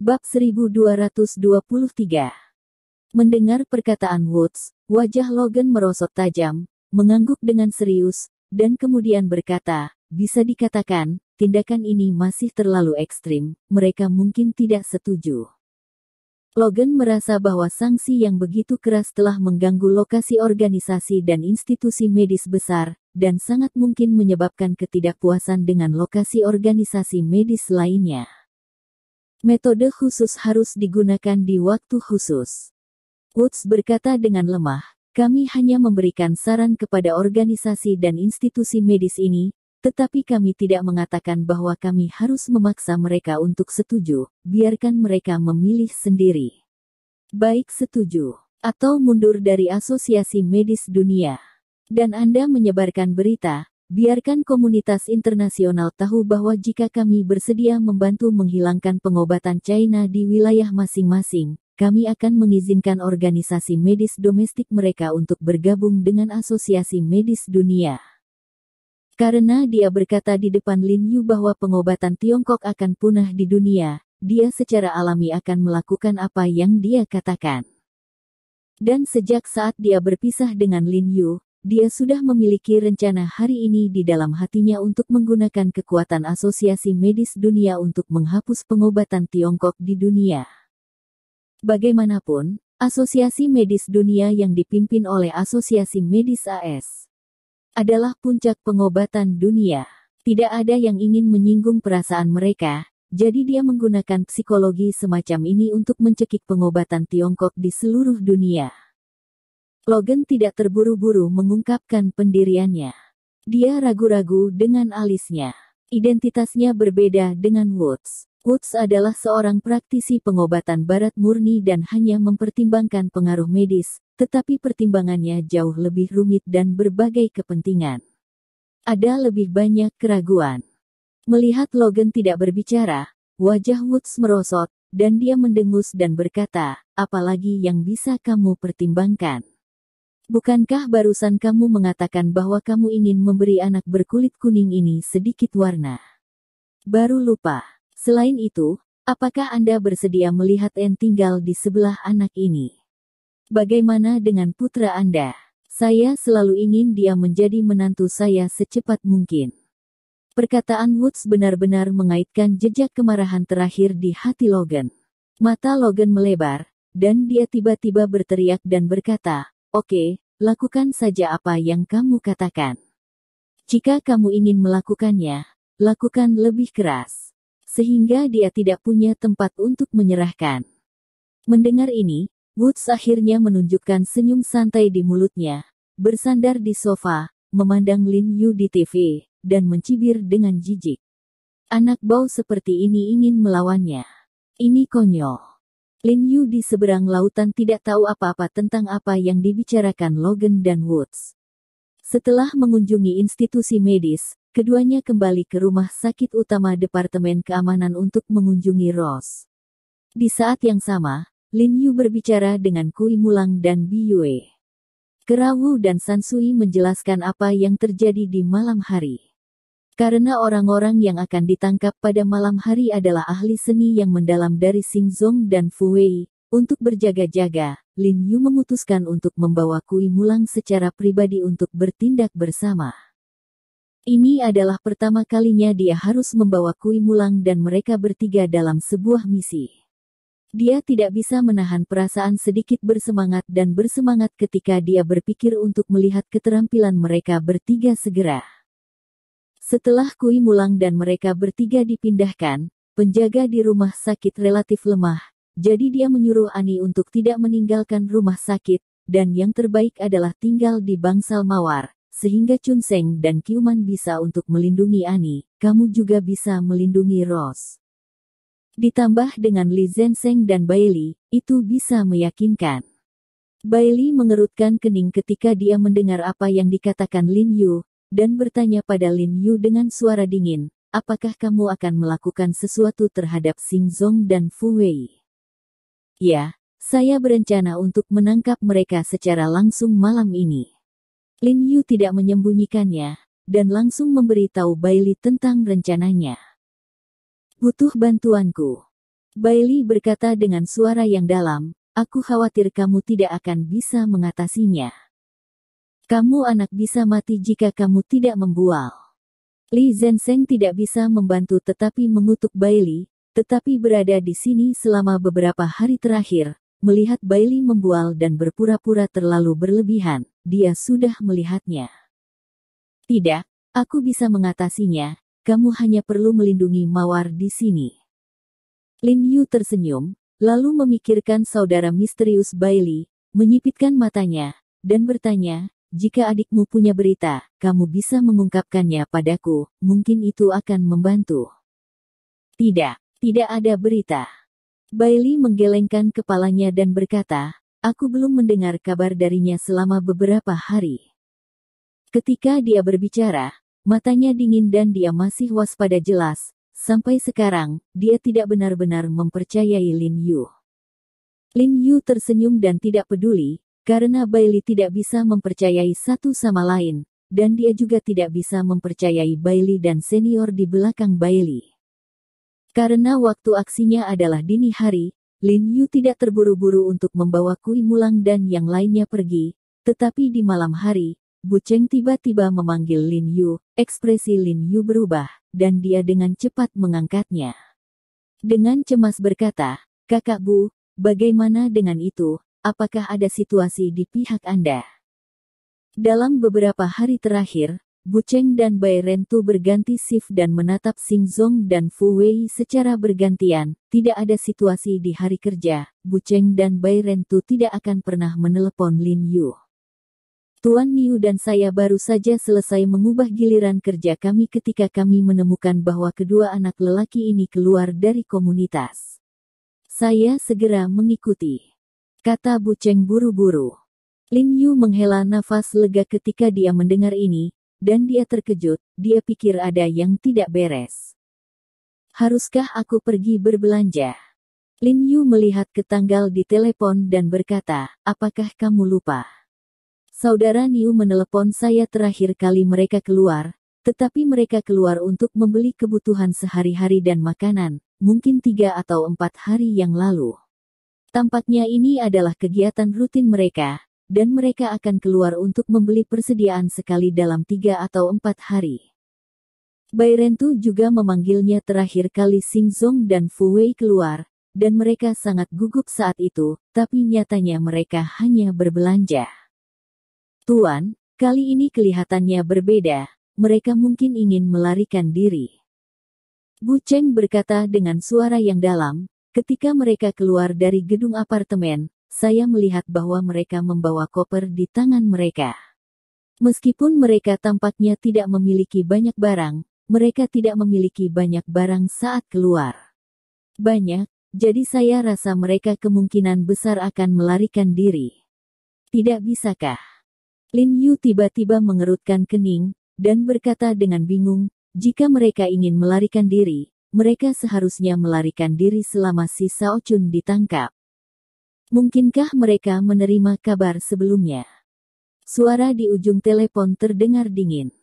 Bab 1223. Mendengar perkataan Woods, wajah Logan merosot tajam, mengangguk dengan serius, dan kemudian berkata, bisa dikatakan, tindakan ini masih terlalu ekstrim, mereka mungkin tidak setuju. Logan merasa bahwa sanksi yang begitu keras telah mengganggu lokasi organisasi dan institusi medis besar, dan sangat mungkin menyebabkan ketidakpuasan dengan lokasi organisasi medis lainnya. Metode khusus harus digunakan di waktu khusus. Woods berkata dengan lemah, kami hanya memberikan saran kepada organisasi dan institusi medis ini, tetapi kami tidak mengatakan bahwa kami harus memaksa mereka untuk setuju, biarkan mereka memilih sendiri. Baik setuju, atau mundur dari Asosiasi Medis Dunia. Dan Anda menyebarkan berita, biarkan komunitas internasional tahu bahwa jika kami bersedia membantu menghilangkan pengobatan China di wilayah masing-masing, kami akan mengizinkan organisasi medis domestik mereka untuk bergabung dengan Asosiasi Medis Dunia. Karena dia berkata di depan Lin Yu bahwa pengobatan Tiongkok akan punah di dunia, dia secara alami akan melakukan apa yang dia katakan. Dan sejak saat dia berpisah dengan Lin Yu, dia sudah memiliki rencana hari ini di dalam hatinya untuk menggunakan kekuatan Asosiasi Medis Dunia untuk menghapus pengobatan Tiongkok di dunia. Bagaimanapun, Asosiasi Medis Dunia yang dipimpin oleh Asosiasi Medis AS adalah puncak pengobatan dunia. Tidak ada yang ingin menyinggung perasaan mereka, jadi dia menggunakan psikologi semacam ini untuk mencekik pengobatan Tiongkok di seluruh dunia. Logan tidak terburu-buru mengungkapkan pendiriannya. Dia ragu-ragu dengan alisnya. Identitasnya berbeda dengan Woods. Woods adalah seorang praktisi pengobatan barat murni dan hanya mempertimbangkan pengaruh medis, tetapi pertimbangannya jauh lebih rumit dan berbagai kepentingan. Ada lebih banyak keraguan. Melihat Logan tidak berbicara, wajah Woods merosot, dan dia mendengus dan berkata, apalagi yang bisa kamu pertimbangkan? Bukankah barusan kamu mengatakan bahwa kamu ingin memberi anak berkulit kuning ini sedikit warna? Baru lupa. Selain itu, apakah Anda bersedia melihat Anne tinggal di sebelah anak ini? Bagaimana dengan putra Anda? Saya selalu ingin dia menjadi menantu saya secepat mungkin. Perkataan Woods benar-benar mengaitkan jejak kemarahan terakhir di hati Logan. Mata Logan melebar, dan dia tiba-tiba berteriak dan berkata, oke, lakukan saja apa yang kamu katakan. Jika kamu ingin melakukannya, lakukan lebih keras. Sehingga dia tidak punya tempat untuk menyerahkan. Mendengar ini, Woods akhirnya menunjukkan senyum santai di mulutnya, bersandar di sofa, memandang Lin Yu di TV, dan mencibir dengan jijik. Anak bau seperti ini ingin melawannya. Ini konyol. Lin Yu di seberang lautan tidak tahu apa-apa tentang apa yang dibicarakan Logan dan Woods. Setelah mengunjungi institusi medis, keduanya kembali ke rumah sakit utama Departemen Keamanan untuk mengunjungi Ross. Di saat yang sama, Lin Yu berbicara dengan Kui Mulang dan Bi Yue. Kerawu dan Sansui menjelaskan apa yang terjadi di malam hari. Karena orang-orang yang akan ditangkap pada malam hari adalah ahli seni yang mendalam dari Xingzong dan Fu Wei, untuk berjaga-jaga, Lin Yu memutuskan untuk membawa Kui Mulang secara pribadi untuk bertindak bersama. Ini adalah pertama kalinya dia harus membawa Kui Mulang dan mereka bertiga dalam sebuah misi. Dia tidak bisa menahan perasaan sedikit bersemangat dan bersemangat ketika dia berpikir untuk melihat keterampilan mereka bertiga segera. Setelah Kui Mulang dan mereka bertiga dipindahkan, penjaga di rumah sakit relatif lemah, jadi dia menyuruh Ani untuk tidak meninggalkan rumah sakit, dan yang terbaik adalah tinggal di bangsal mawar, sehingga Chun Seng dan Kiuman bisa untuk melindungi Ani, kamu juga bisa melindungi Ross. Ditambah dengan Li Zenseng dan Bailey, itu bisa meyakinkan. Bailey mengerutkan kening ketika dia mendengar apa yang dikatakan Lin Yu, dan bertanya pada Lin Yu dengan suara dingin, apakah kamu akan melakukan sesuatu terhadap Xingzong dan Fu Wei? Ya, saya berencana untuk menangkap mereka secara langsung malam ini. Lin Yu tidak menyembunyikannya, dan langsung memberitahu Bailey tentang rencananya. Butuh bantuanku. Bailey berkata dengan suara yang dalam, aku khawatir kamu tidak akan bisa mengatasinya. Kamu anak bisa mati jika kamu tidak membual. Li Zhensheng tidak bisa membantu tetapi mengutuk Bailey, tetapi berada di sini selama beberapa hari terakhir, melihat Bailey membual dan berpura-pura terlalu berlebihan, dia sudah melihatnya. Tidak, aku bisa mengatasinya, kamu hanya perlu melindungi Mawar di sini. Lin Yu tersenyum, lalu memikirkan saudara misterius Bailey, menyipitkan matanya, dan bertanya, jika adikmu punya berita, kamu bisa mengungkapkannya padaku, mungkin itu akan membantu. Tidak, tidak ada berita. Bailey menggelengkan kepalanya dan berkata, aku belum mendengar kabar darinya selama beberapa hari. Ketika dia berbicara, matanya dingin dan dia masih waspada jelas. Sampai sekarang, dia tidak benar-benar mempercayai Lin Yu. Lin Yu tersenyum dan tidak peduli, karena Bailey tidak bisa mempercayai satu sama lain, dan dia juga tidak bisa mempercayai Bailey dan senior di belakang Bailey. Karena waktu aksinya adalah dini hari, Lin Yu tidak terburu-buru untuk membawa Kui Mulang dan yang lainnya pergi, tetapi di malam hari, Bu Cheng tiba-tiba memanggil Lin Yu, ekspresi Lin Yu berubah, dan dia dengan cepat mengangkatnya. Dengan cemas berkata, Kakak Bu, bagaimana dengan itu, apakah ada situasi di pihak Anda? Dalam beberapa hari terakhir, Bu Cheng dan Bai Rentu berganti shift dan menatap Xing Zong dan Fu Wei secara bergantian, tidak ada situasi di hari kerja, Bu Cheng dan Bai Rentu tidak akan pernah menelepon Lin Yu. Tuan Niu dan saya baru saja selesai mengubah giliran kerja kami ketika kami menemukan bahwa kedua anak lelaki ini keluar dari komunitas. Saya segera mengikuti, kata Bu Cheng buru-buru. Lin Yu menghela nafas lega ketika dia mendengar ini, dan dia terkejut, dia pikir ada yang tidak beres. Haruskah aku pergi berbelanja? Lin Yu melihat ke tanggal di telepon dan berkata, apakah kamu lupa? Saudara Niu menelepon saya terakhir kali mereka keluar, tetapi mereka keluar untuk membeli kebutuhan sehari-hari dan makanan, mungkin 3 atau 4 hari yang lalu. Tampaknya ini adalah kegiatan rutin mereka, dan mereka akan keluar untuk membeli persediaan sekali dalam 3 atau 4 hari. Bai Rentu juga memanggilnya terakhir kali Xing Zong dan Fu Wei keluar, dan mereka sangat gugup saat itu, tapi nyatanya mereka hanya berbelanja. Tuan, kali ini kelihatannya berbeda, mereka mungkin ingin melarikan diri. Bu Cheng berkata dengan suara yang dalam, ketika mereka keluar dari gedung apartemen, saya melihat bahwa mereka membawa koper di tangan mereka. Meskipun mereka tampaknya tidak memiliki banyak barang, mereka tidak memiliki banyak barang saat keluar. Banyak, jadi saya rasa mereka kemungkinan besar akan melarikan diri. Tidak bisakah? Lin Yu tiba-tiba mengerutkan kening, dan berkata dengan bingung, jika mereka ingin melarikan diri, mereka seharusnya melarikan diri selama si Shao Chun ditangkap. Mungkinkah mereka menerima kabar sebelumnya? Suara di ujung telepon terdengar dingin.